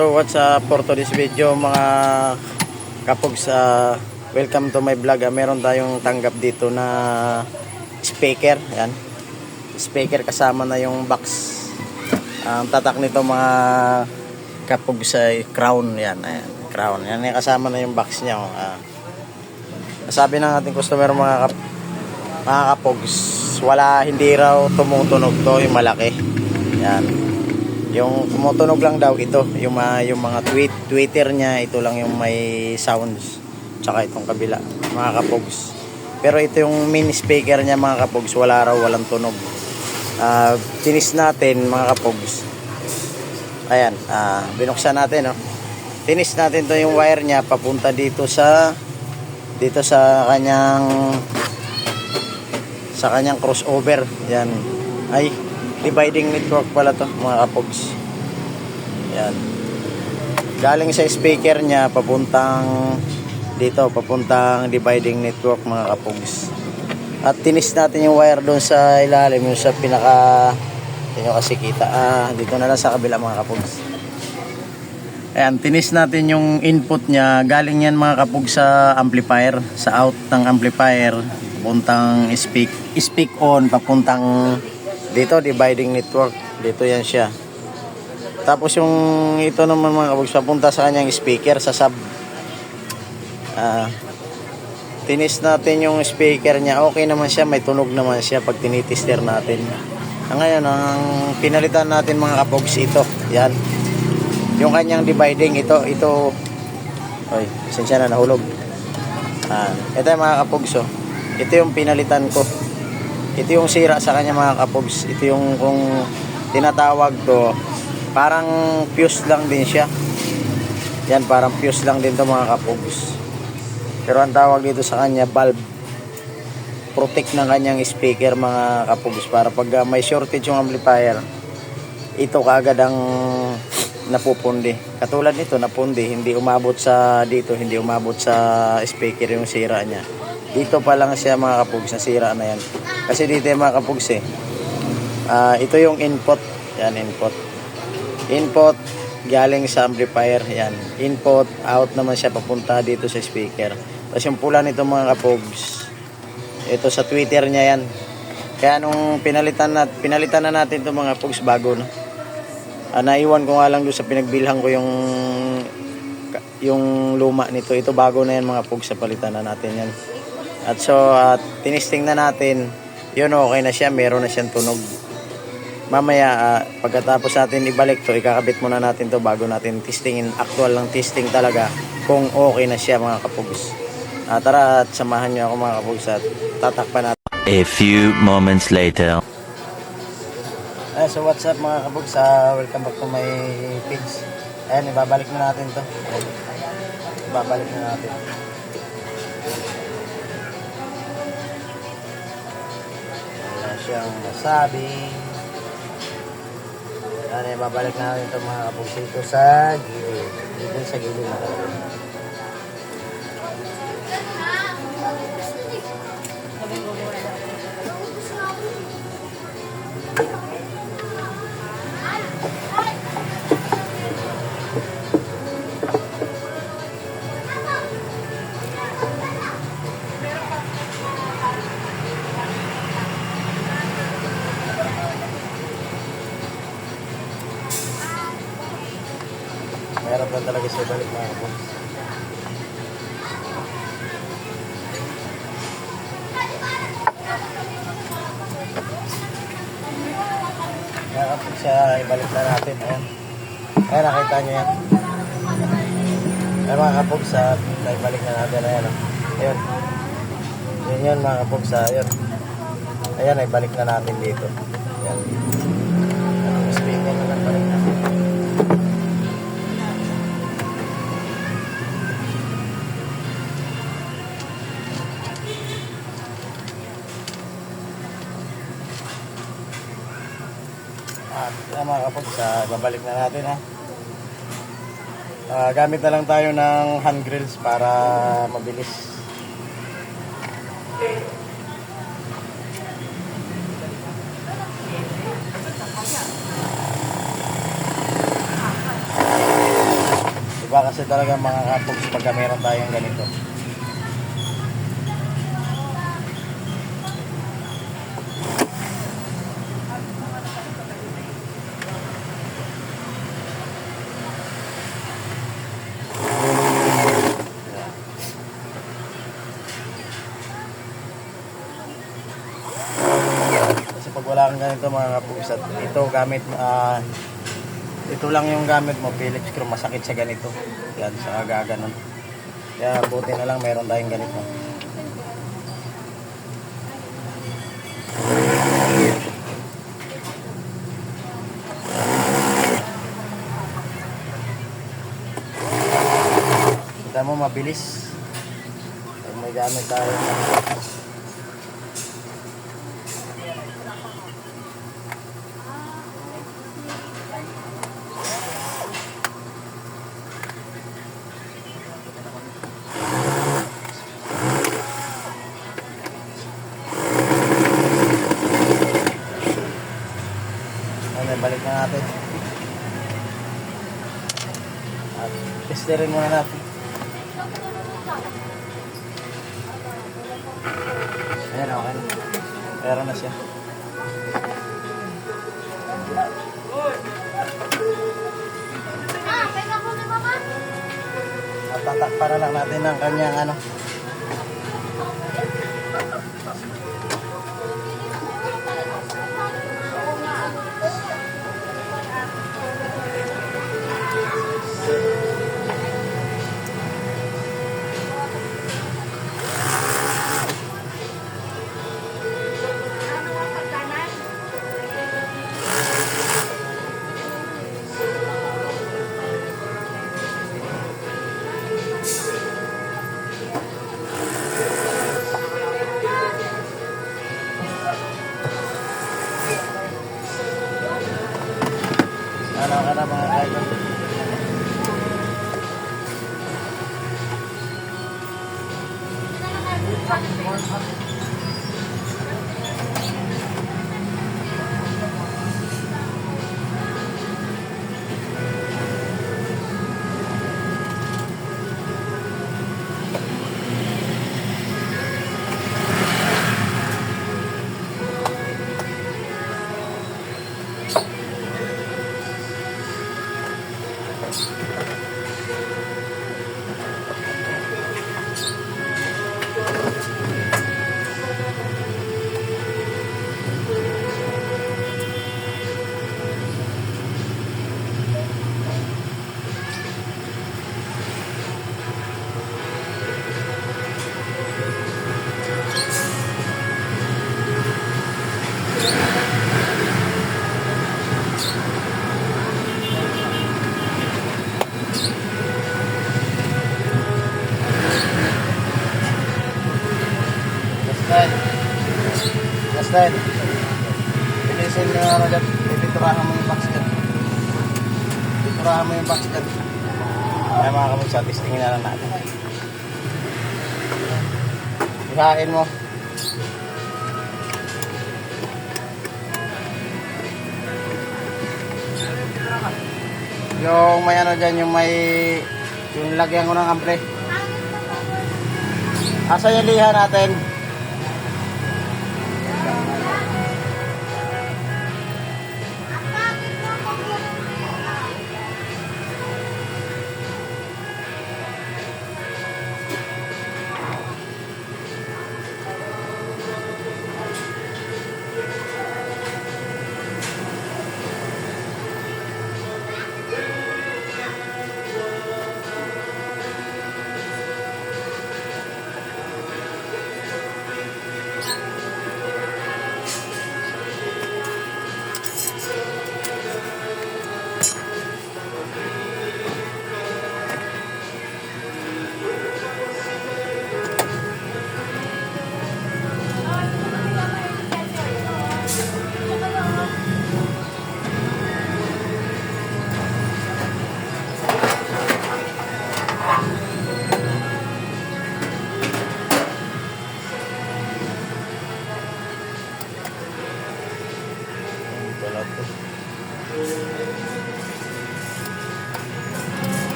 So what's up for today's video mga kapogs, welcome to my vlog. Meron tayong tanggap dito na speaker. Yan, speaker kasama na yung box. Ang tatak nito mga kapogs ay crown. Yan, ayan, crown. Yan, kasama na yung box niya. Sabi ng ating customer mga kapogs, hindi raw tumutunog to yung malaki. Yan, yung tumutunog lang daw ito, yung mga tweeter niya, ito lang yung may sounds, tsaka itong kabila mga kapogs. Pero ito yung mini speaker niya mga kapogs, walang tunog. Tinis natin mga kapogs, ayan, binuksan natin, no? Tinis natin to yung wire niya papunta dito sa kanyang crossover. Yan, ay dividing network pala to mga kapogs. Yan, galing sa speaker niya papuntang dividing network mga kapogs. At tinis natin yung wire doon sa ilalim, yung sa pinaka, hindi nyo kasi kita, dito na lang sa kabila mga kapogs. Ayan, tinis natin yung input niya, galing yan mga kapogs sa amplifier, sa out ng amplifier papuntang speak on, papuntang dito dividing network, dito yan siya. Tapos yung ito naman mga kapogs, papunta sa kanyang speaker sa sub. Tinis natin yung speaker niya, okay naman siya, may tunog naman siya pag tinitester natin. Ngayon ang pinalitan natin mga kapogs, ito yan, yung kanyang dividing, ito oy, pasensya na, nahulog. Ito yung mga kapogs, ito yung pinalitan ko. Ito yung sira sa kanya mga kapogs. Ito yung kung tinatawag to, parang fuse lang din siya. Yan, parang fuse lang din to mga kapogs. Pero ang tawag dito sa kanya, valve. Protect ng kanyang speaker mga kapogs, para pag may shortage yung amplifier, ito kaagad ang napupundi. Katulad nito, napundi, hindi umabot sa dito, hindi umabot sa speaker yung sira niya. Dito pa lang siya mga kapogs, nasira na yan. Kasi dito yung mga kapogs ito yung input. Yan, input galing sa amplifier. Yan, input, out naman siya papunta dito sa speaker. Tapos yung pula nito mga kapogs, ito sa tweeter niya yan. Kaya nung pinalitan na natin ito mga kapogs, bago na. Naiwan ko nga lang doon sa pinagbilhan ko yung luma nito. Ito bago na yan mga kapogs, sa palitan na natin yan. At so, tinisting na natin, yun, okay na siya, meron na siyang tunog. Mamaya, pagkatapos natin ibalik to, ikakabit muna natin to bago natin testingin, actual lang testing talaga, kung okay na siya mga kapogs. Tara at samahan nyo ako mga kapogs at tatakpan natin. A few moments later. So what's up mga kapogs, welcome back to my page. Ayan, ibabalik na natin to. Ibabalik na natin. Siyang nasabi. Yan, babalik na natin ito mga kapogs dito sa gilid. Dito sa gilid na ito. Meron pa talaga siya balik mga kapogs. Kaya kapag siya ibalik na natin, ayan. Ayan, nakita nyo yan. Ayan mga kapogs, ibalik na natin, ayan. Ayan. Yun mga kapogs, ayan. Ayan, ibalik na natin dito. Ayan. Ang speaker na lang balik natin. Mga kapogs, babalik na natin gamit na lang tayo ng hand grills para mabilis. Iba kasi talaga mga kapogs pagka meron tayong ganito. Kasi pag wala kang ganito mga kapogs at ito gamit ito lang yung gamit mo, Phillips screw, masakit sa ganito. Yan, sa gaganon. Kaya buti na lang meron tayong ganito. Kita mo mabilis. Pag may gamit tayo. Balik na natin. At testerin muna natin. Ayan, okay na. Meron na siya. At tatakpan na lang natin ang kanyang ano. Ano ka na mga kaibigan? Justin, pilisin nyo nga dyan. Piturahan mo yung box dyan. Piturahan mo yung box dyan. Kaya mga kamugsa, testingin na lang natin. Ihain mo. Yung may ano dyan, yung may yung lagyan ko ng ampre. Asa yung liha natin?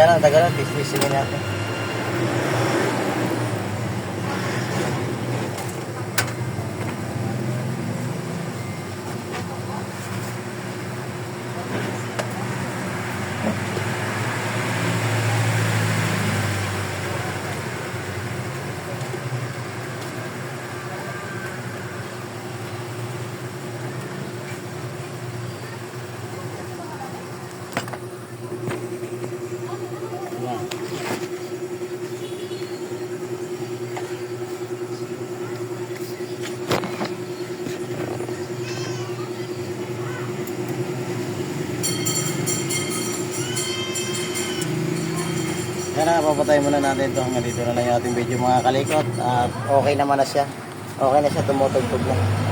Tagal lang. Tistingin natin. Yan. Yan na, papatay muna natin ito. Hanggang dito na lang yung ating video mga kalikot. At okay naman na siya. Okay na siya, tumutugtog na.